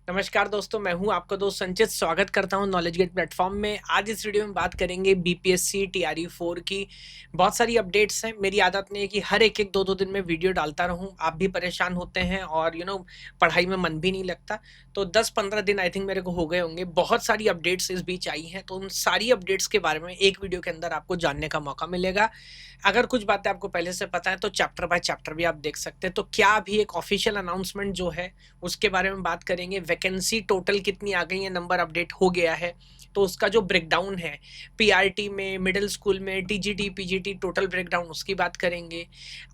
नमस्कार दोस्तों, मैं हूं आपका दोस्त संचित। स्वागत करता हूं नॉलेज गेट प्लेटफॉर्म में। आज इस वीडियो में बात करेंगे बीपीएससी टीआरई 4 की। बहुत सारी अपडेट्स हैं। मेरी आदत नहीं है कि हर एक दो दो दिन में वीडियो डालता रहूं। आप भी परेशान होते हैं और पढ़ाई में मन भी नहीं लगता। तो 10-15 दिन आई थिंक मेरे को हो गए होंगे। बहुत सारी अपडेट्स इस बीच आई हैं, तो उन सारी अपडेट्स के बारे में एक वीडियो के अंदर आपको जानने का मौका मिलेगा। अगर कुछ बातें आपको पहले से पता है तो चैप्टर बाय चैप्टर भी आप देख सकते हैं। तो क्या अभी एक ऑफिशियल अनाउंसमेंट जो है उसके बारे में बात करेंगे। वैकेंसी टोटल कितनी आ गई है, नंबर अपडेट हो गया है, तो उसका जो ब्रेकडाउन है पीआरटी में, मिडिल स्कूल में, टीजीटी पीजीटी, टोटल ब्रेकडाउन उसकी बात करेंगे।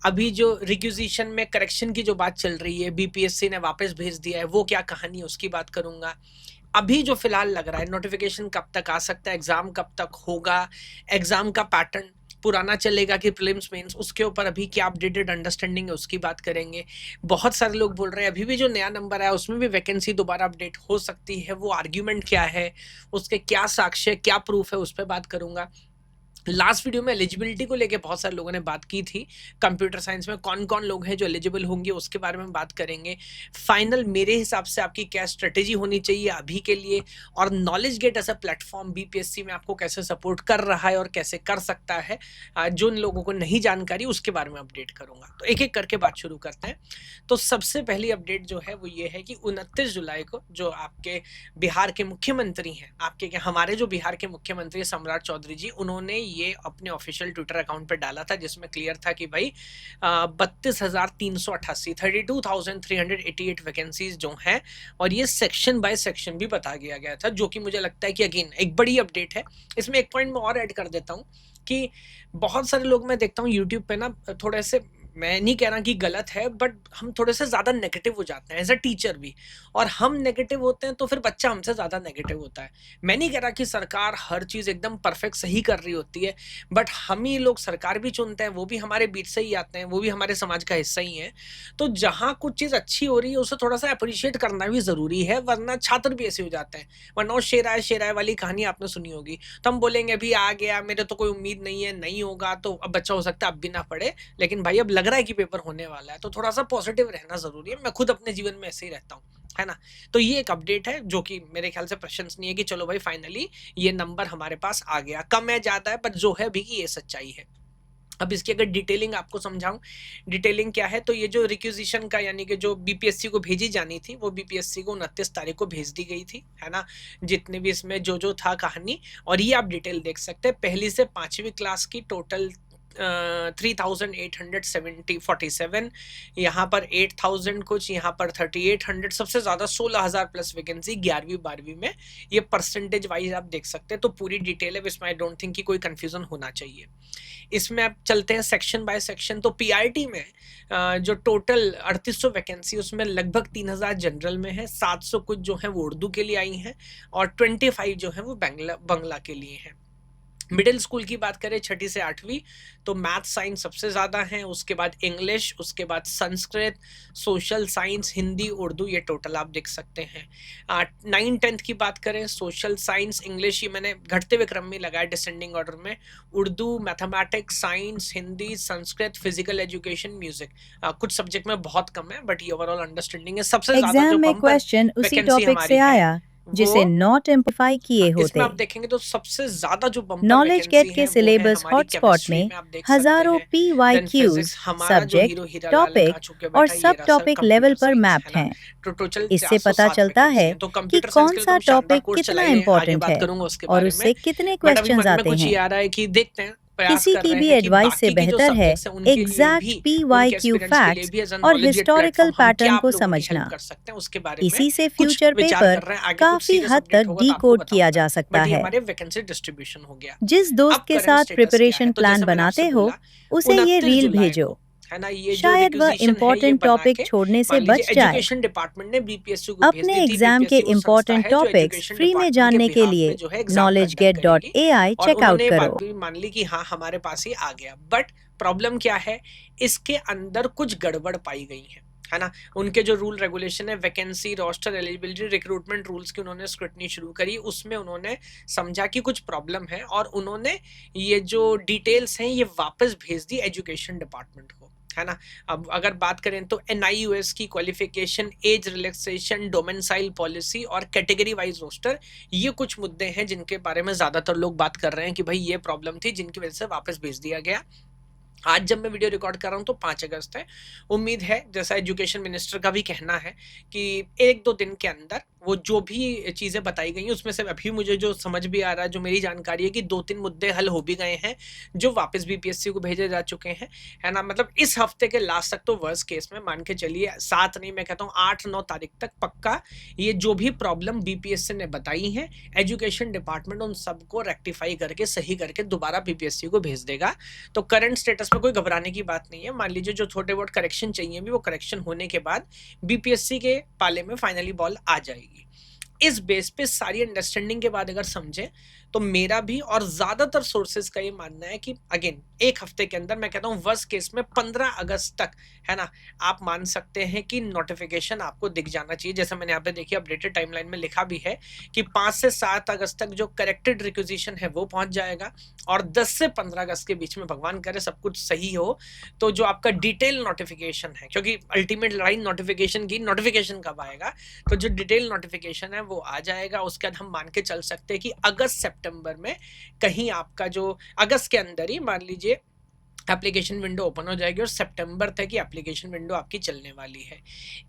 अभी जो रिक्विजिशन में करेक्शन की जो बात चल रही है, बीपीएससी ने वापस भेज दिया है, वो क्या कहानी है उसकी बात करूंगा। अभी जो फिलहाल लग रहा है नोटिफिकेशन कब तक आ सकता है, एग्जाम कब तक होगा, एग्जाम का पैटर्न पुराना चलेगा कि प्रीलिम्स मेंस, उसके ऊपर अभी क्या अपडेटेड अंडरस्टैंडिंग है उसकी बात करेंगे। बहुत सारे लोग बोल रहे हैं अभी भी जो नया नंबर आया उसमें भी वैकेंसी दोबारा अपडेट हो सकती है, वो आर्ग्यूमेंट क्या है, उसके क्या साक्ष्य, क्या प्रूफ है, उस पर बात करूंगा। लास्ट वीडियो में एलिजिबिलिटी को लेके बहुत सारे लोगों ने बात की थी। कंप्यूटर साइंस में कौन कौन लोग हैं जो एलिजिबल होंगे उसके बारे में बात करेंगे। फाइनल मेरे हिसाब से आपकी क्या स्ट्रेटेजी होनी चाहिए अभी के लिए, और knowledge gate as a platform BPSC में आपको कैसे सपोर्ट कर रहा है और कैसे कर सकता है, जो उन लोगों को नहीं जानकारी उसके बारे में अपडेट करूंगा। तो एक एक करके बात शुरू करते हैं। तो सबसे पहली अपडेट जो है वो ये है कि 29 जुलाई को जो आपके बिहार के मुख्यमंत्री हैं, आपके क्या हमारे जो बिहार के मुख्यमंत्री सम्राट चौधरी जी, उन्होंने ये अपने ऑफिशियल ट्विटर अकाउंट पे डाला था, जिसमें क्लियर था कि भाई 32,388 32,388 वैकेंसीज जो हैं, और ये सेक्शन बाय सेक्शन भी बता दिया गया था, जो कि मुझे लगता है कि अगेन एक बड़ी अपडेट है। इसमें एक पॉइंट मैं और ऐड कर देता हूँ कि बहुत सारे लोग मैं देखता हूँ यूट्यूब पे ना, थोड़े से, मैं नहीं कह रहा कि गलत है, बट हम थोड़े से ज्यादा नेगेटिव हो जाते हैं एज अ टीचर भी, और हम नेगेटिव होते हैं तो फिर बच्चा हमसे ज्यादा नेगेटिव होता है। मैं नहीं कह रहा कि सरकार हर चीज एकदम परफेक्ट सही कर रही होती है, बट हम ही लोग सरकार भी चुनते हैं, वो भी हमारे बीच से ही आते हैं, वो भी हमारे समाज का हिस्सा ही है। तो जहां कुछ चीज अच्छी हो रही है उसे थोड़ा सा अप्रिशिएट करना भी जरूरी है, वरना छात्र भी ऐसे हो जाते हैं। वरना शेर आए वाली कहानी आपने सुनी होगी, तो हम बोलेंगे अभी आ गया, मेरे तो कोई उम्मीद नहीं है, नहीं होगा, तो अब बच्चा हो सकता है अब भी ना पढ़े, लेकिन भाई अब लग रहा है कि पेपर होने वाला है, तो थोड़ा सा पॉजिटिव रहना जरूरी है। मैं खुद अपने जीवन में ऐसे ही रहता हूँ, है ना। तो ये एक अपडेट है जो कि मेरे ख्याल से प्रशंसनीय है कि चलो भाई फाइनली ये नंबर हमारे पास आ गया। कम है ज्यादा है, पर जो है भी कि ये सच्चाई है। अब इसकी अगर डिटेलिंग आपको समझाऊं, डिटेलिंग क्या है, तो ये जो रिक्विजिशन का यानी कि जो बीपीएससी को भेजी जानी थी, वो बीपीएससी को 29 तारीख को भेज दी गई थी, है ना। जितने भी इसमें जो जो था कहानी, और ये आप डिटेल देख सकते हैं। पहली से 5वीं क्लास की टोटल 3,847, यहाँ पर 8,000 कुछ, यहाँ पर 3,800, सबसे ज्यादा 16,000 प्लस वैकेंसी 11वीं 12वीं में। ये परसेंटेज वाइज आप देख सकते हैं, तो पूरी डिटेल है, इसमें आई डोंट थिंक कि कोई कंफ्यूजन होना चाहिए। इसमें आप चलते हैं सेक्शन बाय सेक्शन। तो पीआरटी में जो टोटल 3800 वैकेंसी, उसमें लगभग 3,000 जनरल में है, 700 कुछ जो है वो उर्दू के लिए आई हैं, और 25 जो है वो बंगला के लिए हैं। मिडिल स्कूल की बात करें 6ठी से 8वीं, तो मैथ साइंस सबसे ज्यादा है, उसके बाद इंग्लिश, उसके बाद संस्कृत, सोशल साइंस, हिंदी, उर्दू, ये टोटल आप देख सकते हैं। 9-10 की बात करें, सोशल साइंस, इंग्लिश, ये मैंने घटते हुए क्रम में लगाया डिसेंडिंग ऑर्डर में, Urdu, mathematics, science, Hindi, Sanskrit, physical education, music. कुछ सब्जेक्ट में बहुत कम है, बट ये ओवरऑल अंडरस्टैंडिंग है। सबसे ज्यादा एग्जाम जो में बम्पर क्वेश्चन उसी वैकेंसी टॉपिक से हमारी है आया जिसे वो, नॉट एम्प्लीफाई किए इसमें होते। आप देखेंगे तो सबसे ज्यादा जो बम्पर नॉलेज गेट वैकेंसी के है वो है सिलेबस हमारी हॉटस्पॉट केमिस्ट्री में में, आप देख सकते हजारों हैं। देन PYQs फिजिक्स, हमारा जो सब्जेक्ट, हीरो हीरा लाल है, टॉपिक कहा चुके और बेटा, ये सब रहा सर टॉपिक कंप्यूटर लेवल पर साइंस, है मैप्ड ना। हैं। तो टोटल इससे पता 407 चलता वैकेंसी है है। तो कि कंप्यूटर साइंस कौन के लिए तो सा हम शानदार टॉपिक कोर्स कितना चला ही ले, आगे इम्पोर्टेंट बात है करूंगा उसके और बारे में। उससे कितने बट अभी क्वेश्चंस मन में आते कुछ हैं। ये आ रहा है कि देखते हैं, प्रयास किसी कर की रहे भी हैं कि एडवाइस से बाकी की जो बेहतर है सब्जेक्ट्स हैं उनके लिए एग्जैक्ट भी, उनके PYQ एस्पिरेंट्स के लिए फैक्ट्स भी एज अ और नॉलेज गेट हिस्टोरिकल प्लेटफॉर्म हम क्या पैटर्न आप को लोगों की हेल्प समझना। कर सकते हैं उसके बारे में इसी से कुछ फ्यूचर विचार पेपर कर रहे हैं। आगे कुछ काफी सीरियस हद अपडेट तक होगा तो आपको डिकोड किया बताऊंगा। जा सकता बट ये है। हमारे वैकेंसी डिस्ट्रीब्यूशन हो गया। जिस दोस्त अब के करंट साथ स्टेटस क्या है, प्रिपरेशन तो प्लान जैसे मैंने बनाते आपसे हो बोला, उसे ये 29 रील जुलाई भेजो। को, है ना, ये जो शायद वह रिक्विजिशन है ये इम्पोर्टेंट बना टॉपिक के, छोड़ने से मान लीजिए बच जाए। एजुकेशन डिपार्टमेंट ने बीपीएससी को भेज अपने दी थी। एग्जाम के बीपीएससी वो संस्था इम्पोर्टेंट है जो टॉपिक्स एजुकेशन फ्री में डिपार्टमेंट के जानने के बिहाफ लिए में जो है एग्जाम कंडक्ट करेगी, knowledgeget.ai और चेकआउट उन्होंने ये बात करो। भी मान ली कि हाँ हमारे पास ही आ गया। बट प्रॉब्लम क्या है, इसके अंदर कुछ गड़बड़ पाई गई है ना। उनके जो रूल रेगुलेशन है, vacancy, roster, eligibility, recruitment rules की उन्होंने स्क्रूटनी शुरू करी। उसमें उन्होंने समझा कि कुछ प्रॉब्लम है, और उन्होंने ये जो डिटेल्स हैं ये वापस भेज दी एजुकेशन डिपार्टमेंट को, है ना। अब अगर बात करें तो NIUS की qualification, age relaxation, domicile policy और कैटेगरी वाइज रोस्टर, ये कुछ मुद्दे हैं जिनके बारे में ज्यादातर लोग बात कर रहे हैं कि भाई ये प्रॉब्लम थी जिनकी वजह से वापस भेज दिया गया। आज जब मैं वीडियो रिकॉर्ड कर रहा हूं तो 5 अगस्त है। उम्मीद है, जैसा एजुकेशन मिनिस्टर का भी कहना है, कि 1-2 दिन के अंदर वो जो भी चीजें बताई गई हैं उसमें से अभी मुझे जो समझ भी आ रहा है, जो मेरी जानकारी है, कि 2-3 मुद्दे हल हो भी गए हैं जो वापस BPSC को भेजे जा चुके हैं, है ना। मतलब इस हफ्ते के लास्ट तक तो वर्स्ट केस में मान के चलिए 7 नहीं, मैं कहता हूँ 8-9 तारीख तक पक्का ये जो भी प्रॉब्लम BPSC ने बताई है, एजुकेशन डिपार्टमेंट उन सबको रेक्टिफाई करके सही करके दोबारा BPSC को भेज देगा। तो करंट स्टेटस में कोई घबराने की बात नहीं है। मान लीजिए जो छोटे बहुत करेक्शन चाहिए भी, वो करेक्शन होने के बाद BPSC के पाले में फाइनली बॉल आ जाएगी। इस बेस पे सारी अंडरस्टैंडिंग के बाद अगर समझे तो मेरा भी और ज्यादातर सोर्सेज का ये मानना है कि अगेन 1 हफ्ते के अंदर, मैं कहता हूं वर्स्ट केस में 15 अगस्त तक, है ना, आप मान सकते हैं कि नोटिफिकेशन आपको दिख जाना चाहिए। जैसे मैंने यहाँ पे देखिए अपडेटेड टाइमलाइन में लिखा भी है कि 5 से 7 अगस्त तक जो करेक्टेड रिक्विजिशन है वो पहुंच जाएगा, और 10 से 15 अगस्त के बीच में, भगवान करे सब कुछ सही हो, तो जो आपका डिटेल नोटिफिकेशन है, क्योंकि अल्टीमेट लड़ाई नोटिफिकेशन की, नोटिफिकेशन कब आएगा, तो जो डिटेल नोटिफिकेशन है वो आ जाएगा। उसके बाद हम मान के चल सकते हैं कि अगस्त सितंबर में कहीं आपका जो अगस्त के अंदर ही मान लीजिए एप्लीकेशन विंडो ओपन हो जाएगी और सितंबर तक की एप्लीकेशन विंडो आपकी चलने वाली है।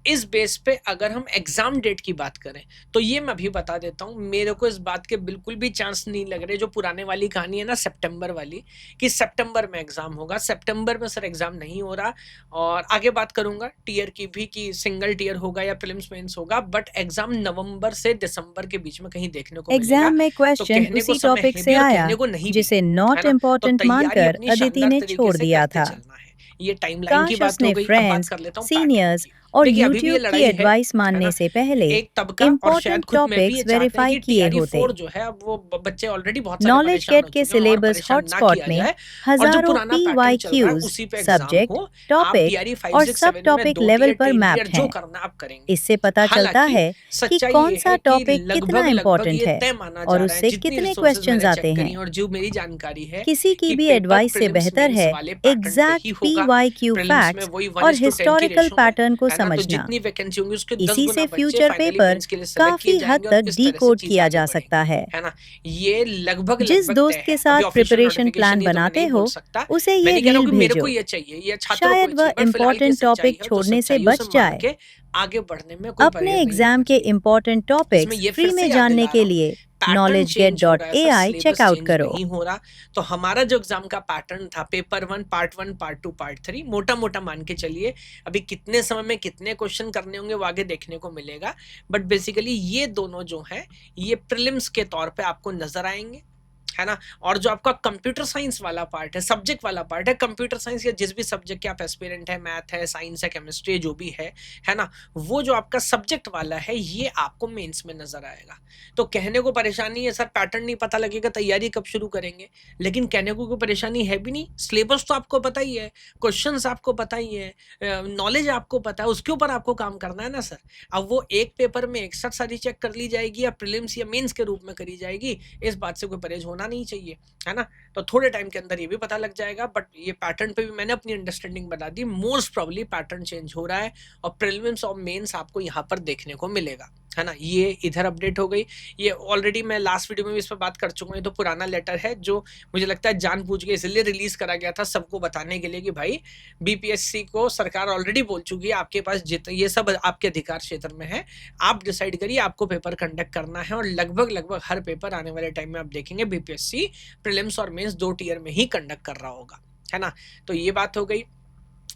इस बेस पे अगर हम एग्जाम डेट की बात करें तो ये मैं भी बता देता हूँ, मेरे को इस बात के बिल्कुल भी चांस नहीं लग रहे, जो पुराने वाली कहानी है ना सितंबर वाली, कि सितंबर में एग्जाम होगा। सितंबर में सर एग्जाम नहीं हो रहा। और आगे बात करूंगा टीयर की भी, कि सिंगल टीयर होगा या प्रीलिम्स मेंस होगा, बट एग्जाम नवंबर से दिसंबर के बीच में कहीं देखने को मिलेगा। एग्जाम में तो क्वेश्चन कहने को उसी समय टॉपिक है से भी और आया कहने को नहीं भी, जिसे है नॉट ना। तो इम्पोर्टेंट तैयारी मानकर अपनी अदिति शानदार ने तरीके छोड़ से दिया करते था। चलना है। ये टाइमलाइन की काश बात हो उसने गई। अब बात फ्रेंड्स, कर लेता हूँ पैटर्न सीनियर्स की। और देखिए अभी भी ये यूट्यूब की लड़ाई एडवाइस है मानने ना। से पहले एक तबका और शायद इम्पोर्टेंट खुद मैं भी ये टॉपिक्स चाहते हैं वेरीफाई कि किए TRE होते। 4 जो है, अब वो बच्चे ऑलरेडी बहुत सारे नॉलेज परेशान गेट हो के चुके हैं, और सिलेबस परेशान ना हॉटस्पॉट किया में जाए। और जो हजारों पुराना पैटर्न चल रहा है PYQs, उसी पे एग्जाम सब्जेक्ट, हो। आप टॉपिक TRE 5, और 6, सब 7 में टॉपिक 2 लेवल टीयर पर 3 टीयर मैप्ड जो हैं। करना आप करेंगे। इससे पता चलता हालांकि है कि सच्चाई कौन ये सा है कि टॉपिक कितना लगभग इम्पोर्टेंट ये है तय माना और जा रहा है, उससे जितनी कितने रिसोर्सेज क्वेश्चंस मैंने आते चेक करी हैं। और जो मेरी जानकारी है, किसी की कि भी पेपर एडवाइस से प्रीलिम्स बेहतर मेंस है वाले पैटर्न पे ही एग्जैक्ट होगा। PYQ प्रीलिम्स में फैक्ट्स वही और 1:10 की हिस्टोरिकल रेशो है पैटर्न को ना। तो समझना। जितनी वैकेंसी होंगी उसके 10 इसी गुना से बच्चे फ्यूचर फाइनली पेपर मेंस के लिए सेलेक्ट किए काफी हद जाएंगे, और तक इस तरह से डिकोड चीजें किया आगे जा सकता बढ़ेंगी, है। है ना। ये लगभग जिस लगभग दोस्त तय के है। साथ अभी ऑफिशियल प्रिपरेशन प्लान नोटिफिकेशन ये तो मैं बनाते नहीं हो बोल सकता। उसे मैं ये नहीं कह रहा हूँ रील कि मेरे को भेजो, ये चाहिए या छात्रों को शायद ये वह चाहिए, बट फिलहाल ये इम्पोर्टेंट सच्चाई टॉपिक है, तो छोड़ने से सच्चाइयों से बच मान जाए। के आगे बढ़ने में कोई अपने परहेज नहीं एग्जाम करना के चाहिए। इम्पोर्टेंट इसमें टॉपिक्स ये फ्री फिर से में याद जानने दिला के रहा हूँ, लिए पैटर्न चेंज हो रहा है sir, knowledgeget.ai syllabus checkout change करो। नहीं हो रहा। तो हमारा जो एग्जाम का पैटर्न था, पेपर 1, पार्ट 1, पार्ट 2, पार्ट 3, मोटा मोटा मान के चलिए। अभी कितने समय में कितने क्वेश्चन करने होंगे वो आगे देखने को मिलेगा, बट बेसिकली ये दोनों जो हैं ये प्रीलिम्स के तौर पे आपको नजर आएंगे, है ना। और जो आपका कंप्यूटर साइंस वाला पार्ट है, सब्जेक्ट वाला पार्ट है, कंप्यूटर साइंस या जिस भी सब्जेक्ट के आप एस्पिरेंट है, मैथ है, साइंस है, केमिस्ट्री जो भी है ना, वो जो आपका सब्जेक्ट वाला है ये आपको मेंस में नजर आएगा। तो कहने को परेशानी है सर पैटर्न नहीं पता लगेगा, तैयारी कब शुरू करेंगे, लेकिन कहने को कोई परेशानी है भी नहीं। सिलेबस तो आपको पता ही है, क्वेश्चंस आपको पता ही है, नॉलेज आपको पता है, उसके ऊपर आपको काम करना है ना सर। अब वो एक पेपर में 61 सारी चेक कर ली जाएगी या प्रीलिम्स या मेंस के रूप में करी जाएगी, इस बात से कोई परहेज होना नहीं चाहिए, है ना। तो थोड़े टाइम के अंदर ये भी पता लग जाएगा, बट ये पैटर्न पे भी मैंने अपनी अंडरस्टैंडिंग बता दी। मोस्ट प्रोबेबली पैटर्न चेंज हो रहा है और प्रीलिम्स और मेंस आपको यहाँ पर देखने को मिलेगा, है ना। ये इधर अपडेट हो गई। ये ऑलरेडी मैं लास्ट वीडियो में भी इस पर बात कर चुका हूँ। ये तो पुराना लेटर है जो मुझे लगता है जानबूझ के इसलिए रिलीज करा गया था, सबको बताने के लिए कि भाई BPSC को सरकार ऑलरेडी बोल चुकी है आपके पास ये सब आपके अधिकार क्षेत्र में है, आप डिसाइड करिए आपको पेपर कंडक्ट करना है। और लगभग लगभग हर पेपर आने वाले टाइम में आप देखेंगे BPSC प्रीलिम्स और मेंस 2 टीयर में ही कंडक्ट कर रहा होगा, है ना। तो ये बात हो गई।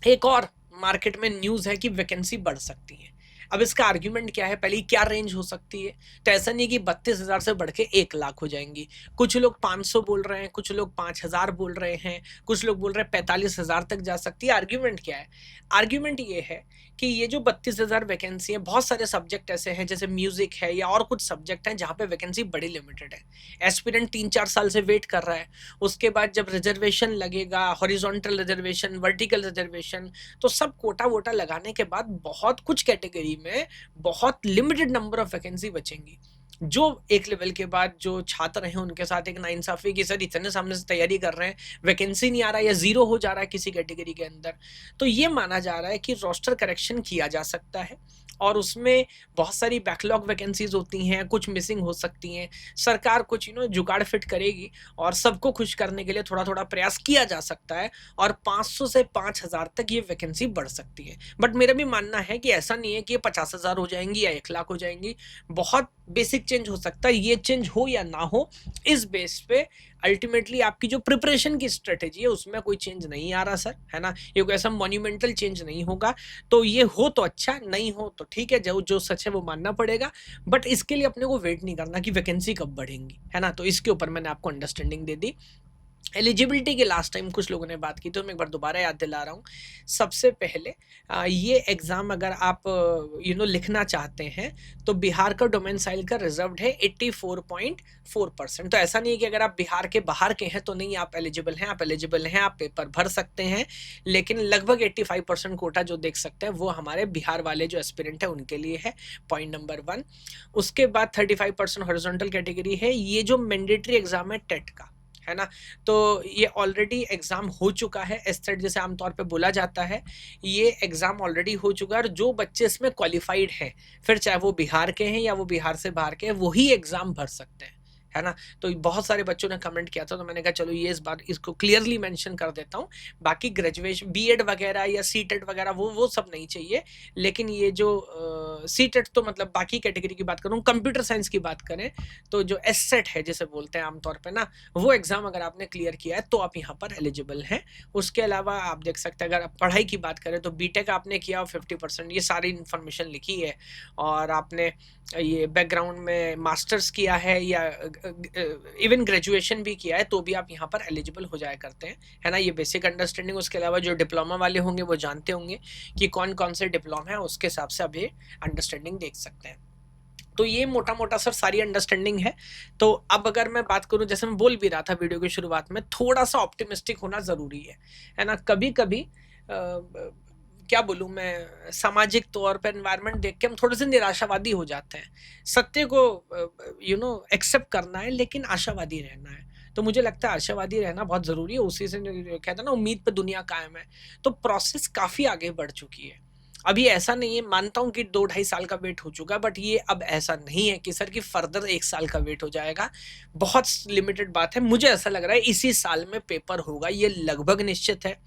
एक और मार्केट में न्यूज है कि वैकेंसी बढ़ सकती है। अब इसका आर्ग्यूमेंट क्या है, पहले क्या रेंज हो सकती है। तो ऐसा नहीं कि 32,000 से बढ़ के 1 लाख हो जाएंगी। कुछ लोग 500 बोल रहे हैं, कुछ लोग 5,000 बोल रहे हैं, कुछ लोग बोल रहे हैं 45,000 तक जा सकती है। आर्ग्यूमेंट क्या है? आर्ग्यूमेंट ये है कि ये जो 32,000 वैकेंसी है, बहुत सारे सब्जेक्ट ऐसे हैं जैसे म्यूजिक है या और कुछ सब्जेक्ट हैं जहाँ पे वैकेंसी बड़ी लिमिटेड है। एस्पिरेंट 3-4 साल से वेट कर रहा है, उसके बाद जब रिजर्वेशन लगेगा, हॉरिजॉन्टल रिजर्वेशन, वर्टिकल रिजर्वेशन, तो सब कोटा वोटा लगाने के बाद बहुत कुछ कैटेगरी में बहुत लिमिटेड नंबर ऑफ वैकेंसी बचेंगी। जो एक लेवल के बाद जो छात्र हैं उनके साथ एक नाइंसाफी कि सर इतने सामने से तैयारी कर रहे हैं, वैकेंसी नहीं आ रहा या जीरो हो जा रहा है किसी कैटेगरी के अंदर, तो ये माना जा रहा है कि रोस्टर करेक्शन किया जा सकता है और उसमें बहुत सारी बैकलॉग वैकेंसीज होती हैं, कुछ मिसिंग हो सकती हैं, सरकार कुछ जुगाड़ फिट करेगी और सबको खुश करने के लिए थोड़ा थोड़ा प्रयास किया जा सकता है और 500 से 5000 तक ये वैकेंसी बढ़ सकती है। बट मेरा भी मानना है कि ऐसा नहीं है कि ये 50,000 हो जाएंगी या 1 लाख हो जाएंगी, बहुत बेसिक चेंज हो सकता है। ये चेंज हो या ना हो, इस बेस पे अल्टीमेटली आपकी जो प्रिपरेशन की स्ट्रेटेजी है उसमें कोई चेंज नहीं आ रहा सर, है ना, ये कोई ऐसा मॉन्यूमेंटल चेंज नहीं होगा। तो ये हो तो अच्छा, नहीं हो तो ठीक है, जो जो सच है वो मानना पड़ेगा, बट इसके लिए अपने को वेट नहीं करना कि वैकेंसी कब बढ़ेंगी, है ना। तो इसके ऊपर मैंने आपको अंडरस्टैंडिंग दे दी। एलिजिबिलिटी की लास्ट टाइम कुछ लोगों ने बात की तो मैं एक बार दोबारा याद दिला रहा हूँ। सबसे पहले ये एग्ज़ाम अगर आप लिखना चाहते हैं तो बिहार का डोमेसाइल का रिजर्व्ड है 84.4%। तो ऐसा नहीं है कि अगर आप बिहार के बाहर के हैं तो नहीं आप एलिजिबल हैं, आप एलिजिबल हैं, आप पेपर भर सकते हैं, लेकिन लगभग 85% कोटा जो देख सकते हैं वो हमारे बिहार वाले जो एस्पिरेंट है उनके लिए है, पॉइंट नंबर 1। उसके बाद 35% हॉरिजॉन्टल कैटेगरी है। ये जो मैंडेटरी एग्जाम है टेट का, है ना, तो ये ऑलरेडी एग्जाम हो चुका है, एस्टेट जैसे आमतौर पे बोला जाता है, ये एग्जाम ऑलरेडी हो चुका है और जो बच्चे इसमें क्वालिफाइड हैं, फिर चाहे वो बिहार के हैं या वो बिहार से बाहर के हैं, वही एग्जाम भर सकते हैं, है ना। तो बहुत सारे बच्चों ने कमेंट किया था तो मैंने कहा चलो ये इस बार इसको क्लियरली मेंशन कर देता हूँ। बाकी ग्रेजुएशन बीएड वगैरह या सीटेट वगैरह वो सब नहीं चाहिए, लेकिन ये जो सीटेट तो मतलब बाकी कैटेगरी की बात करूँ, कंप्यूटर साइंस की बात करें तो जो एससेट है जिसे बोलते हैं आमतौर पर ना, वो एग्जाम अगर आपने क्लियर किया है तो आप यहाँ पर एलिजिबल हैं। उसके अलावा आप देख सकते हैं अगर आप पढ़ाई की बात करें तो बीटेक आपने किया 50%, ये सारी इन्फॉर्मेशन लिखी है, और आपने ये बैकग्राउंड में मास्टर्स किया है या इवन ग्रेजुएशन भी किया है तो भी आप यहाँ पर एलिजिबल हो जाया करते हैं, है ना। ये बेसिक अंडरस्टैंडिंग। उसके अलावा जो डिप्लोमा वाले होंगे वो जानते होंगे कि कौन कौन से डिप्लोमा है, उसके हिसाब से आप ये अंडरस्टैंडिंग देख सकते हैं। तो ये मोटा मोटा सर सारी अंडरस्टैंडिंग है। तो अब अगर मैं बात करूं, जैसे मैं बोल भी रहा था वीडियो की शुरुआत में, थोड़ा सा ऑप्टिमिस्टिक होना जरूरी है ना। कभी कभी क्या बोलूं मैं, सामाजिक तौर पर एनवायरनमेंट देख के हम थोड़े से निराशावादी हो जाते हैं। सत्य को एक्सेप्ट करना है लेकिन आशावादी रहना है। तो मुझे लगता है आशावादी रहना बहुत जरूरी है, उसी से कहते हैं ना उम्मीद पे दुनिया कायम है। तो प्रोसेस काफी आगे बढ़ चुकी है। अभी ऐसा नहीं है, मानता हूँ कि 2-2.5 साल का वेट हो चुका है, बट ये अब ऐसा नहीं है कि सर कि फर्दर 1 साल का वेट हो जाएगा। बहुत लिमिटेड बात है। मुझे ऐसा लग रहा है इसी साल में पेपर होगा, ये लगभग निश्चित है।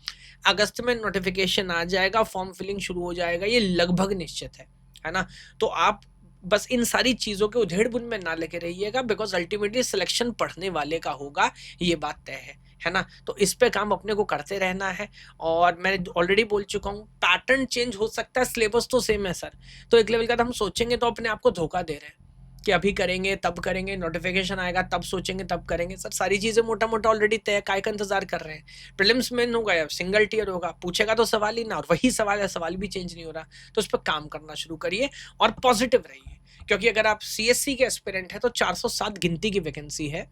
अगस्त में नोटिफिकेशन आ जाएगा, फॉर्म फिलिंग शुरू हो जाएगा, ये लगभग निश्चित है ना। तो आप बस इन सारी चीजों के उधेड़-बुन में ना लगे रहिएगा, बिकॉज अल्टीमेटली सिलेक्शन पढ़ने वाले का होगा, ये बात तय है ना। तो इस पे काम अपने को करते रहना है। और मैं ऑलरेडी बोल चुका हूँ, पैटर्न चेंज हो सकता है, सिलेबस तो सेम है सर। तो एक लेवल का हम सोचेंगे तो अपने आप को धोखा दे रहे हैं कि अभी करेंगे तब करेंगे, नोटिफिकेशन आएगा तब सोचेंगे तब करेंगे। सर सारी चीजें मोटा मोटा ऑलरेडी तय, काय का इंतजार कर रहे हैं। प्रीलिम्स में होगा या सिंगल टियर होगा, पूछेगा तो सवाल ही ना, और वही सवाल है, सवाल भी चेंज नहीं हो रहा। तो उस पर काम करना शुरू करिए और पॉजिटिव रहिए, क्योंकि अगर आप सीएससी के एस्पिरेंट है तो 407 गिनती की वैकेंसी है।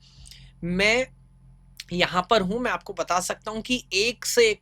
मैं यहाँ पर हूँ, मैं आपको बता सकता हूँ कि एक से एक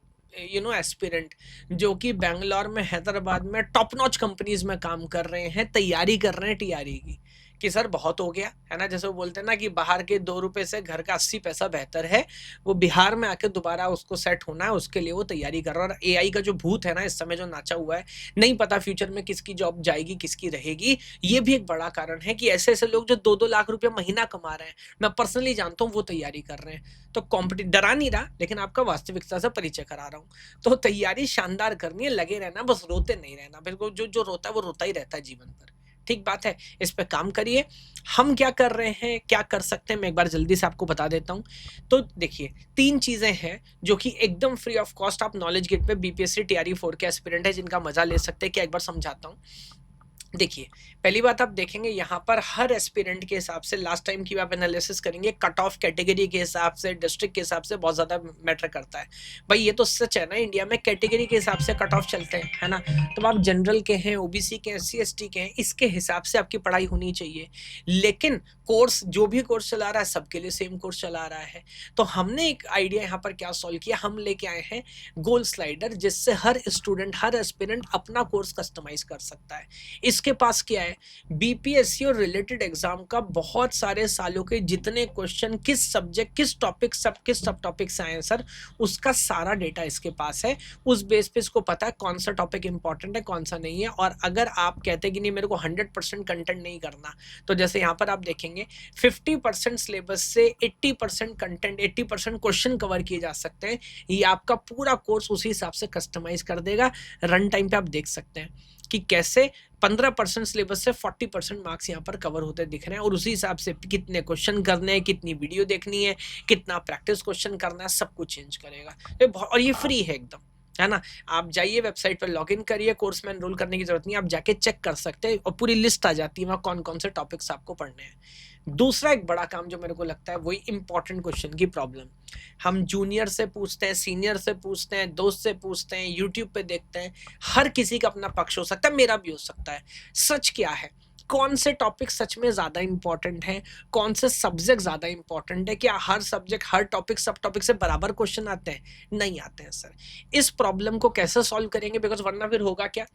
एस्पिरेंट जो कि बेंगलोर में, हैदराबाद में टॉप नॉच कंपनीज में काम कर रहे हैं, तैयारी कर रहे हैं टीआरई की, कि सर बहुत हो गया, है ना। जैसे वो बोलते हैं ना कि बाहर के 2 रुपए से घर का 80 पैसा बेहतर है, वो बिहार में आके दोबारा उसको सेट होना है, उसके लिए वो तैयारी कर रहा है। और एआई का जो भूत है ना इस समय जो नाचा हुआ है, नहीं पता फ्यूचर में किसकी जॉब जाएगी किसकी रहेगी। ये भी एक बड़ा कारण है कि ऐसे ऐसे लोग जो 2-2 लाख रुपया महीना कमा रहे हैं, मैं पर्सनली जानता हूँ, वो तैयारी कर रहे हैं। तो कॉम्पिटिट डरा नहीं रहा, लेकिन आपका वास्तविकता से परिचय करा रहा हूँ। तो तैयारी शानदार करनी है, लगे रहना, बस रोते नहीं रहना। बिल्कुल जो जो रोता है वो रोता ही रहता है जीवन पर, ठीक बात है। इस पे काम करिए। हम क्या कर रहे हैं, क्या कर सकते हैं, मैं एक बार जल्दी से आपको बता देता हूं। तो देखिए 3 चीजें हैं जो कि एकदम फ्री ऑफ कॉस्ट आप नॉलेज गेट पे बीपीएससी टीआरई 4 के एस्पिरेंट है जिनका मजा ले सकते हैं। क्या एक बार समझाता हूं। देखिए पहली बात आप देखेंगे यहाँ पर हर एस्पिरेंट के हिसाब से, लास्ट टाइम की आप एनालिसिस करेंगे, कट ऑफ कैटेगरी के हिसाब से, डिस्ट्रिक्ट के हिसाब से बहुत ज्यादा मैटर करता है। भाई ये तो सच है ना, इंडिया में कैटेगरी के हिसाब से कट ऑफ चलते हैं, है ना। तो आप जनरल के हैं, ओबीसी के हैं, SC ST के हैं, इसके हिसाब से आपकी पढ़ाई होनी चाहिए। लेकिन कोर्स जो भी कोर्स चला रहा है सबके लिए सेम कोर्स चला रहा है। तो हमने एक आइडिया यहाँ पर क्या सॉल्व किया, हम लेके आए हैं गोल स्लाइडर, जिससे हर स्टूडेंट, हर एस्पिरेंट अपना कोर्स कस्टमाइज कर सकता है। इस इसके पास क्या है, बीपीएससी और रिलेटेड एग्जाम का बहुत सारे सालों के जितने क्वेश्चन किस सब्जेक्ट किस टॉपिक किस सब टॉपिक से आए हैं सर, उसका सारा डेटा इसके पास है। उस बेस पे इसको पता है कौन सा टॉपिक इंपॉर्टेंट है कौन सा नहीं है। और अगर आप कहते हैं कि नहीं मेरे को 100% कंटेंट नहीं करना, तो जैसे यहाँ पर आप देखेंगे 50% सिलेबस से 80% कंटेंट 80% क्वेश्चन कवर किए जा सकते हैं। ये आपका पूरा कोर्स उसी हिसाब से कस्टमाइज कर देगा। रन टाइम पे आप देख सकते हैं कि कैसे 15% सिलेबस से 40% मार्क्स यहाँ पर कवर होते दिख रहे हैं, और उसी हिसाब से कितने क्वेश्चन करने हैं, कितनी वीडियो देखनी है, कितना प्रैक्टिस क्वेश्चन करना है, सब कुछ चेंज करेगा। और ये फ्री है एकदम, है ना। आप जाइए वेबसाइट पर लॉगिन करिए, कोर्स में एनरोल करने की जरूरत नहीं, आप जाके चेक कर सकते हैं और पूरी लिस्ट आ जाती है वहाँ कौन कौन से टॉपिक्स आपको पढ़ने हैं। दूसरा एक बड़ा काम जो मेरे को लगता है वही इंपॉर्टेंट क्वेश्चन की प्रॉब्लम। हम जूनियर से पूछते हैं, सीनियर से पूछते हैं, दोस्त से पूछते हैं, यूट्यूब पे देखते हैं, हर किसी का अपना पक्ष हो सकता है, मेरा भी हो सकता है। सच क्या है, कौन से टॉपिक सच में ज्यादा इंपॉर्टेंट है, कौन से सब्जेक्ट ज्यादा इंपॉर्टेंट है, क्या हर सब्जेक्ट हर टॉपिक सब टॉपिक से बराबर क्वेश्चन आते हैं? नहीं आते हैं सर। इस प्रॉब्लम को कैसे सॉल्व करेंगे, बिकॉज वरना फिर होगा क्या,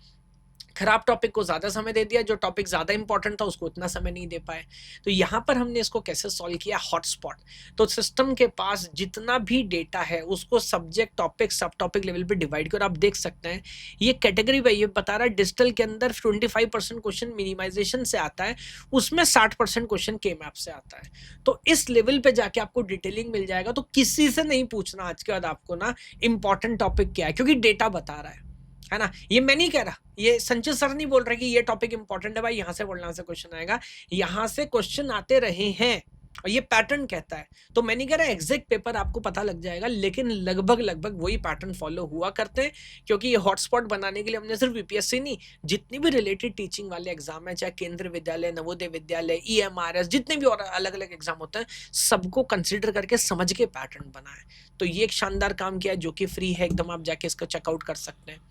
खराब टॉपिक को ज्यादा समय दे दिया, जो टॉपिक ज्यादा इंपॉर्टेंट था उसको उतना समय नहीं दे पाए। तो यहां पर हमने इसको कैसे सॉल्व किया, हॉटस्पॉट। तो सिस्टम के पास जितना भी डेटा है उसको सब्जेक्ट टॉपिक सब टॉपिक लेवल पे डिवाइड कर, आप देख सकते हैं ये कैटेगरी वाइज ये बता रहा है। डिजिटल के अंदर 25% क्वेश्चन मिनिमाइजेशन से आता है, उसमें 60% क्वेश्चन के मैप से आता है। तो इस लेवल पे जाके आपको डिटेलिंग मिल जाएगा। तो किसी से नहीं पूछना आज के बाद आपको ना इंपॉर्टेंट टॉपिक क्या है, क्योंकि डेटा बता रहा है ना। ये मैं नहीं कह रहा, ये संचित सर नहीं बोल रहे कि ये टॉपिक इंपॉर्टेंट है भाई यहां से बोलना से क्वेश्चन आएगा, यहां से क्वेश्चन आते रहे हैं और ये पैटर्न कहता है। तो मैं नहीं कह रहा एग्जैक्ट पेपर आपको पता लग जाएगा, लेकिन लगभग वही पैटर्न फॉलो हुआ करते हैं। क्योंकि ये हॉटस्पॉट बनाने के लिए हमने सिर्फ बीपीएससी नहीं, जितनी भी रिलेटेड टीचिंग वाले एग्जाम है, चाहे केंद्रीय विद्यालय, नवोदय विद्यालय, ईएमआरएस, जितने भी और अलग अलग एग्जाम होते हैं, सबको कंसिडर करके समझ के पैटर्न बनाए। तो ये एक शानदार काम किया है जो कि फ्री है एकदम, आप जाके इसको चेकआउट कर सकते हैं।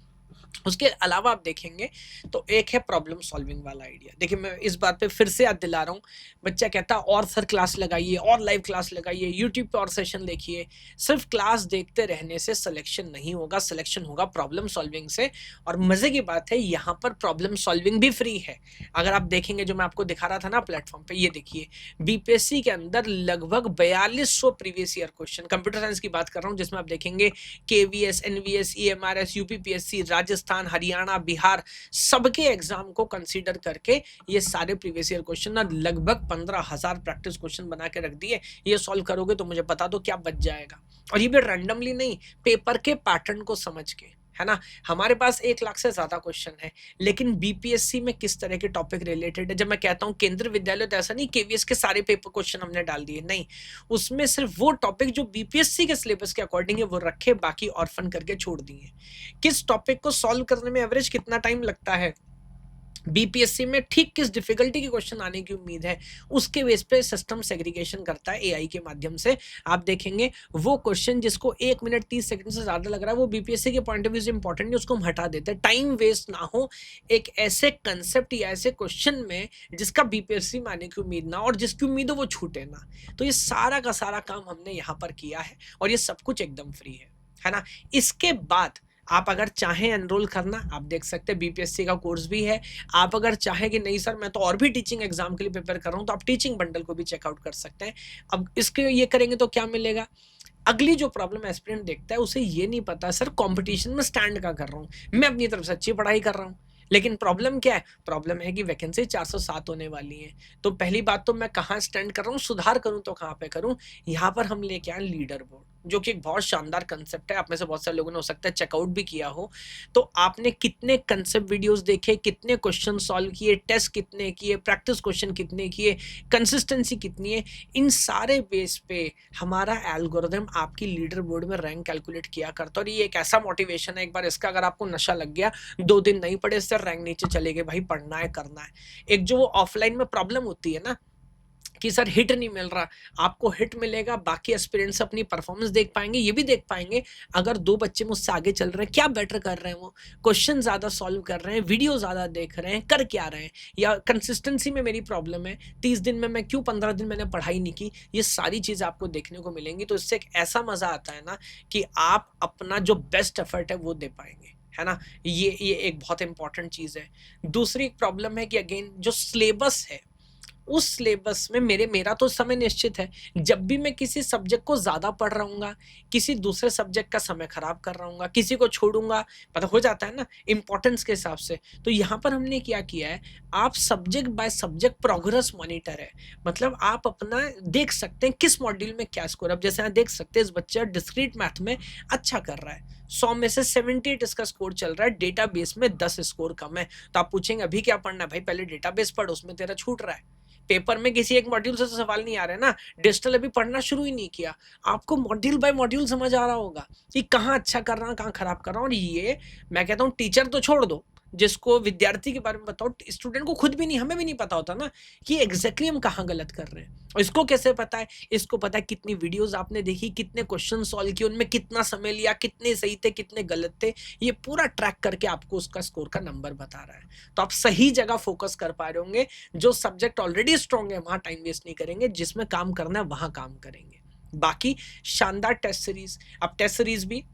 उसके अलावा आप देखेंगे तो एक है प्रॉब्लम सॉल्विंग वाला आइडिया। देखिए मैं इस बात पे फिर से याद दिला रहा हूँ, बच्चा कहता है और सर क्लास लगाइए और लाइव क्लास लगाइए, यूट्यूब पे और सेशन देखिए। सिर्फ क्लास देखते रहने से सिलेक्शन नहीं होगा, सिलेक्शन होगा प्रॉब्लम सॉल्विंग से। और मजे की बात है यहाँ पर प्रॉब्लम सॉल्विंग भी फ्री है। अगर आप देखेंगे जो मैं आपको दिखा रहा था ना प्लेटफॉर्म पे, ये देखिए बीपीएससी के अंदर लगभग 4200 previous year question, computer science की बात कर रहा हूँ, जिसमें आप देखेंगे KVS, NVS, EMRS, UPPSC, Rajasthan, Haryana, Bihar, सबके एग्जाम को कंसीडर करके ये सारे प्रीवियस ईयर क्वेश्चन ना लगभग 15,000 प्रैक्टिस क्वेश्चन बना के रख दिए। ये सॉल्व करोगे तो मुझे बता दो क्या बच जाएगा। और ये भी रैंडमली नहीं, पेपर के पैटर्न को समझ के, है ना। हमारे पास 1 लाख से ज्यादा क्वेश्चन है, लेकिन बीपीएससी में किस तरह के टॉपिक रिलेटेड है। जब मैं कहता हूं केंद्रीय विद्यालय, तो ऐसा नहीं केवीएस के सारे पेपर क्वेश्चन हमने डाल दिए, नहीं। उसमें सिर्फ वो टॉपिक जो बीपीएससी के सिलेबस के अकॉर्डिंग है वो रखे, बाकी ऑर्फन करके छोड़ दिए। किस टॉपिक को सॉल्व करने में एवरेज कितना टाइम लगता है, बीपीएससी में ठीक किस डिफिकल्टी के क्वेश्चन आने की उम्मीद है, उसके बेस पे सिस्टम सेग्रीगेशन करता है एआई के माध्यम से। आप देखेंगे वो क्वेश्चन जिसको 1 मिनट 30 सेकंड से ज्यादा लग रहा है वो बीपीएससी के पॉइंट ऑफ व्यू से इंपॉर्टेंट नहीं, उसको हम हटा देते हैं, टाइम वेस्ट ना हो एक ऐसे कंसेप्ट या ऐसे क्वेश्चन में जिसका बीपीएससी में आने की उम्मीद ना, और जिसकी उम्मीद हो वो छूटे ना। तो ये सारा का सारा काम हमने यहाँ पर किया है और ये सब कुछ एकदम फ्री है ना। इसके बाद आप अगर चाहें एनरोल करना, आप देख सकते हैं बीपीएससी का कोर्स भी है। आप अगर चाहें कि नहीं सर मैं तो और भी टीचिंग एग्जाम के लिए प्रिपेयर कर रहा हूं, तो आप टीचिंग बंडल को भी चेकआउट कर सकते हैं। अब इसके ये करेंगे तो क्या मिलेगा, अगली जो प्रॉब्लम एस्पिरेंट देखता है उसे ये नहीं पता सर कंपटीशन में स्टैंड का कर रहा हूं, मैं अपनी तरफ से अच्छी पढ़ाई कर रहा हूं, लेकिन प्रॉब्लम क्या है, प्रॉब्लम है कि वैकेंसी 407 होने वाली है। तो पहली बात तो मैं कहाँ स्टैंड कर रहा हूँ, सुधार करूँ तो कहाँ पे करूँ। यहाँ पर हम लेके आए लीडर बोर्ड, जो कि एक बहुत शानदार कंसेप्ट है। आप में से बहुत सारे लोगों ने हो सकता है चेकआउट भी किया हो। तो आपने कितने कंसेप्ट वीडियोस देखे, कितने क्वेश्चन सॉल्व किए, टेस्ट कितने किए, प्रैक्टिस क्वेश्चन कितने किए, कंसिस्टेंसी कितनी है, इन सारे बेस पे हमारा एल्गोरिथम आपकी लीडर बोर्ड में रैंक कैलकुलेट किया करता है। और ये एक ऐसा मोटिवेशन है, एक बार इसका अगर आपको नशा लग गया, 2 दिन नहीं पढ़े इससे रैंक नीचे चले गए, भाई पढ़ना है करना है। एक जो ऑफलाइन में प्रॉब्लम होती है ना कि सर हिट नहीं मिल रहा, आपको हिट मिलेगा, बाकी एस्पिरेंट्स अपनी परफॉर्मेंस देख पाएंगे, ये भी देख पाएंगे अगर 2 बच्चे मुझसे आगे चल रहे हैं क्या बेटर कर रहे हैं, वो क्वेश्चन ज्यादा सॉल्व कर रहे हैं, वीडियो ज्यादा देख रहे हैं, कर क्या रहे हैं, या कंसिस्टेंसी में मेरी प्रॉब्लम है, 30 दिन में मैं क्यों 15 दिन मैंने पढ़ाई नहीं की। ये सारी चीज आपको देखने को मिलेंगी। तो इससे एक ऐसा मजा आता है ना कि आप अपना जो बेस्ट एफर्ट है वो दे पाएंगे। है ना? ये एक बहुत इंपॉर्टेंट चीज़ है। दूसरी एक प्रॉब्लम है कि अगेन जो सिलेबस है, उस सिलेबस में मेरा तो समय निश्चित है। जब भी मैं किसी सब्जेक्ट को ज़्यादा पढ़ रहा हूँगा, किसी दूसरे सब्जेक्ट का समय खराब कर रहा हूँगा, किसी को छोड़ूँगा, मतलब हो जाता है ना इम्पोर्टेंस के हिसाब से। तो यहाँ पर हमने क्या किया है, आप subject by subject progress monitor है। मतलब आप अपना देख सकते हैं किस मॉड्यूल में क्या स्कोर है। अब जैसे आप देख सकते हैं इस बच्चा डिस्क्रीट मैथ में अच्छा कर रहा है। 100 में से 78 इसका स्कोर चल रहा है, डेटाबेस में 10 स्कोर कम है। तो आप पूछेंगे अभी क्या पढ़ना है? भाई पहले डेटाबेस पढ़, उसमें तेरा छूट रहा है। पेपर में किसी एक मॉड्यूल से तो सवाल नहीं आ रहे ना, डिजिटल अभी पढ़ना शुरू ही नहीं किया। आपको मॉड्यूल बाय मॉड्यूल समझ आ रहा होगा कि कहाँ अच्छा कर रहा हूँ, कहाँ खराब कर रहा हूँ। और ये मैं कहता हूँ टीचर तो छोड़ दो, जिसको विद्यार्थी के बारे में बताओ, स्टूडेंट को खुद भी नहीं, हमें भी नहीं पता होता ना कि एग्जैक्टली हम कहाँ गलत कर रहे हैं। और इसको कैसे पता है? इसको पता है कितनी वीडियोस आपने देखी, कितने क्वेश्चन सॉल्व किए, उनमें कितना समय लिया, कितने सही थे, कितने गलत थे। ये पूरा ट्रैक करके आपको उसका स्कोर का नंबर बता रहा है। तो आप सही जगह फोकस कर पा रहे होंगे। जो सब्जेक्ट ऑलरेडी स्ट्रांग है वहां टाइम वेस्ट नहीं करेंगे, जिसमें काम करना है वहां काम करेंगे। बाकी शानदार टेस्ट सीरीज। अब टेस्ट सीरीज भी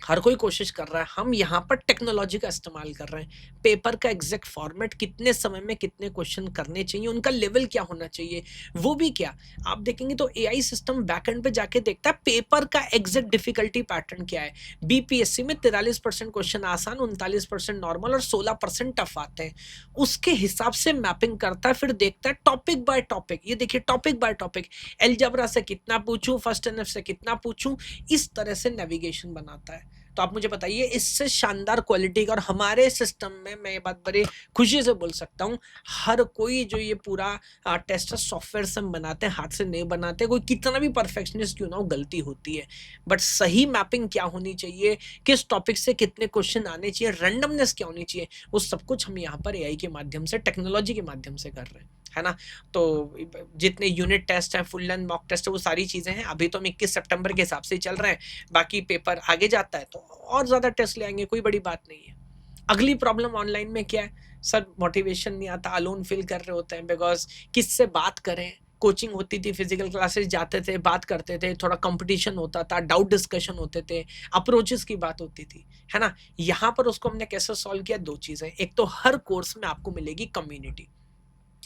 हर कोई कोशिश कर रहा है, हम यहाँ पर टेक्नोलॉजी का इस्तेमाल कर रहे हैं। पेपर का एग्जैक्ट फॉर्मेट, कितने समय में कितने क्वेश्चन करने चाहिए, उनका लेवल क्या होना चाहिए, वो भी क्या आप देखेंगे तो एआई सिस्टम बैकएंड पे जाके देखता है पेपर का एग्जैक्ट डिफिकल्टी पैटर्न क्या है। बीपीएससी में 43% क्वेश्चन आसान, 39% नॉर्मल और 16% टफ आते हैं। उसके हिसाब से मैपिंग करता है, फिर देखता है टॉपिक बाय टॉपिक। ये देखिए टॉपिक बाय टॉपिक, एलजेब्रा से कितना पूछूं, फर्स्ट एनएफ से कितना पूछूं, इस तरह से नेविगेशन बनाता है। तो आप मुझे बताइए इससे शानदार क्वालिटी का। और हमारे सिस्टम में मैं ये बात बड़ी खुशी से बोल सकता हूँ, हर कोई जो ये पूरा टेस्ट सॉफ्टवेयर से हम बनाते हैं, हाथ से नहीं बनाते। कोई कितना भी परफेक्शनिस्ट क्यों ना हो, गलती होती है। बट सही मैपिंग क्या होनी चाहिए, किस टॉपिक से कितने क्वेश्चन आने चाहिए, रैंडमनेस क्या होनी चाहिए, वो सब कुछ हम यहाँ पर एआई के माध्यम से, टेक्नोलॉजी के माध्यम से कर रहे हैं, है ना? तो जितने यूनिट टेस्ट हैं, फुल लेंथ मॉक टेस्ट है, वो सारी चीज़ें हैं। अभी तो हम 21 सितंबर के हिसाब से ही चल रहे हैं, बाकी पेपर आगे जाता है तो और ज़्यादा टेस्ट ले आएंगे, कोई बड़ी बात नहीं है। अगली प्रॉब्लम ऑनलाइन में क्या है सर, मोटिवेशन नहीं आता, अलोन फील कर रहे होते हैं। बिकॉज किससे बात करें, कोचिंग होती थी, फिजिकल क्लासेस जाते थे, बात करते थे, थोड़ा कंपटीशन होता था, डाउट डिस्कशन होते थे, अप्रोचेस की बात होती थी, है ना? यहाँ पर उसको हमने कैसे सॉल्व किया? दो चीज़ें। एक तो हर कोर्स में आपको मिलेगी कम्युनिटी,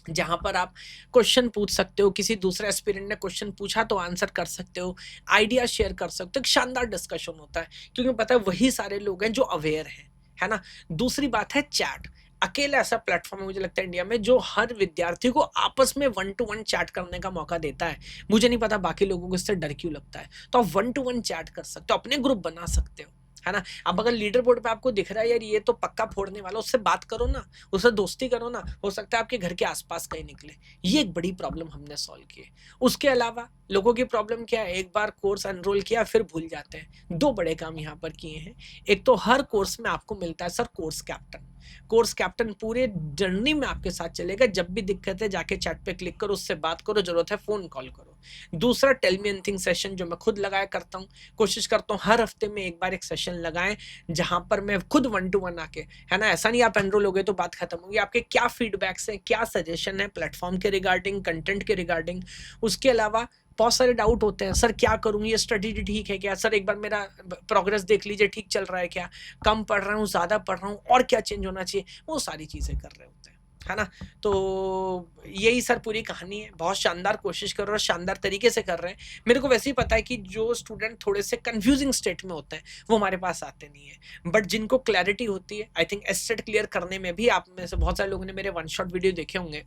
जहां पर आप क्वेश्चन पूछ सकते हो, किसी दूसरे एस्पिरेंट ने क्वेश्चन पूछा तो आंसर कर सकते हो, आइडिया शेयर कर सकते हो, एक शानदार डिस्कशन होता है, क्योंकि पता है वही सारे लोग हैं जो अवेयर हैं, है ना? दूसरी बात है चैट। अकेला ऐसा प्लेटफॉर्म है मुझे लगता है इंडिया में जो हर विद्यार्थी को आपस में 1-to-1 चैट करने का मौका देता है। मुझे नहीं पता बाकी लोगों को इससे डर क्यों लगता है। तो आप 1-to-1 चैट कर सकते हो, अपने ग्रुप बना सकते हो, है ना? अब अगर लीडर बोर्ड पे आपको दिख रहा है यार ये तो पक्का फोड़ने वाला, उससे बात करो ना, उससे दोस्ती करो ना, हो सकता है आपके घर के आसपास कहीं निकले। ये एक बड़ी प्रॉब्लम हमने सॉल्व की है। उसके अलावा लोगों की प्रॉब्लम क्या है, एक बार कोर्स एनरोल किया फिर भूल जाते हैं। दो बड़े काम यहाँ पर किए हैं। एक तो हर कोर्स में आपको मिलता है sir course captain. Course captain पूरे जर्नी में आपके साथ चलेगा। जब भी दिक्कत है जाके चैट पे क्लिक करो, उससे बात करो, जरूरत है फोन कॉल करो। दूसरा टेल मी एनीथिंग सेशन जो मैं खुद लगाया करता हूँ, कोशिश करता हूँ हर हफ्ते में एक बार एक सेशन लगाएं, जहां पर मैं खुद 1-to-1 आके, है ना, ऐसा नहीं आप एनरोल हो गए तो बात खत्म होगी, आपके क्या फीडबैक्स हैं, क्या सजेशन है प्लेटफॉर्म के रिगार्डिंग, कंटेंट के रिगार्डिंग। उसके अलावा बहुत सारे डाउट होते हैं, सर क्या करूँ, ये स्ट्रेटेजी ठीक है क्या, सर एक बार मेरा प्रोग्रेस देख लीजिए, ठीक चल रहा है क्या, कम पढ़ रहा हूँ, ज़्यादा पढ़ रहा हूँ, और क्या चेंज होना चाहिए, वो सारी चीज़ें कर रहे होते हैं, है ना? तो यही सर पूरी कहानी है। बहुत शानदार कोशिश कर रहे हो, शानदार तरीके से कर रहे हैं। मेरे को वैसे ही पता है कि जो स्टूडेंट थोड़े से कंफ्यूजिंग स्टेट में होते हैं वो हमारे पास आते नहीं है, बट जिनको क्लैरिटी होती है, आई थिंक एससेट क्लियर करने में भी, आप में से बहुत सारे लोगों ने मेरे वन शॉट वीडियो देखे होंगे,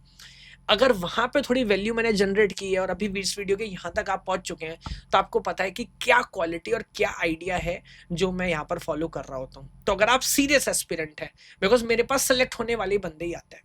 अगर वहां पे थोड़ी वैल्यू मैंने जनरेट की है और अभी इस वीडियो के यहाँ तक आप पहुंच चुके हैं, तो आपको पता है कि क्या क्वालिटी और क्या आइडिया है जो मैं यहाँ पर फॉलो कर रहा होता हूँ। तो अगर आप सीरियस एस्पिरेंट है, बिकॉज मेरे पास सेलेक्ट होने वाले बंदे ही आते हैं,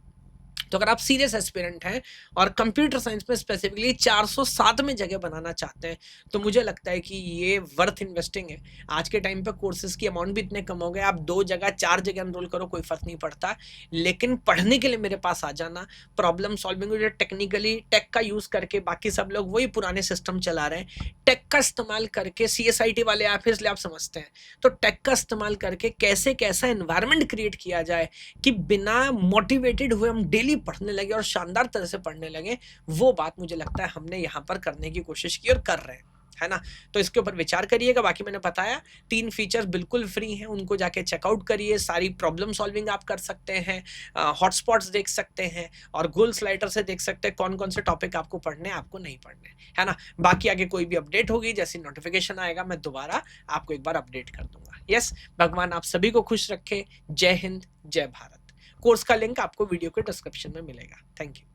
तो अगर आप सीरियस एस्पिरेंट हैं और कंप्यूटर साइंस में स्पेसिफिकली 407 में जगह बनाना चाहते हैं, तो मुझे लगता है कि ये वर्थ इन्वेस्टिंग है। आज के टाइम पे कोर्सेज की अमाउंट भी इतने कम हो गए, आप 2 जगह 4 जगह एनरोल करो, कोई फर्क नहीं पड़ता, लेकिन पढ़ने के लिए मेरे पास आ जाना, प्रॉब्लम सॉल्विंग, टेक्निकली टेक का यूज करके, बाकी सब लोग वही पुराने सिस्टम चला रहे हैं, टेक का इस्तेमाल करके, CSIT वाले ऐप इसलिए आप समझते हैं, तो टेक का इस्तेमाल करके कैसे कैसा एनवायरमेंट क्रिएट किया जाए कि बिना मोटिवेटेड हुए हम डेली पढ़ने लगे और शानदार तरह से पढ़ने लगे, वो बात मुझे लगता है हमने यहाँ पर करने की कोशिश की और कर रहे हैं, है ना। तो इसके ऊपर विचार करिएगा। बाकी मैंने बताया 3 फीचर्स बिल्कुल फ्री हैं, उनको जाके चेकआउट करिए। सारी प्रॉब्लम सॉल्विंग आप कर सकते हैं, हॉटस्पॉट्स देख सकते हैं और गूगल स्लाइडर से देख सकते हैं कौन कौन से टॉपिक आपको पढ़ने हैं, आपको नहीं पढ़ने, है ना। बाकी आगे कोई भी अपडेट होगी, जैसी नोटिफिकेशन आएगा मैं दोबारा आपको एक बार अपडेट कर दूंगा। यस, भगवान आप सभी को खुश रखे। जय हिंद, जय भारत। कोर्स का लिंक आपको वीडियो के डिस्क्रिप्शन में मिलेगा। Thank you.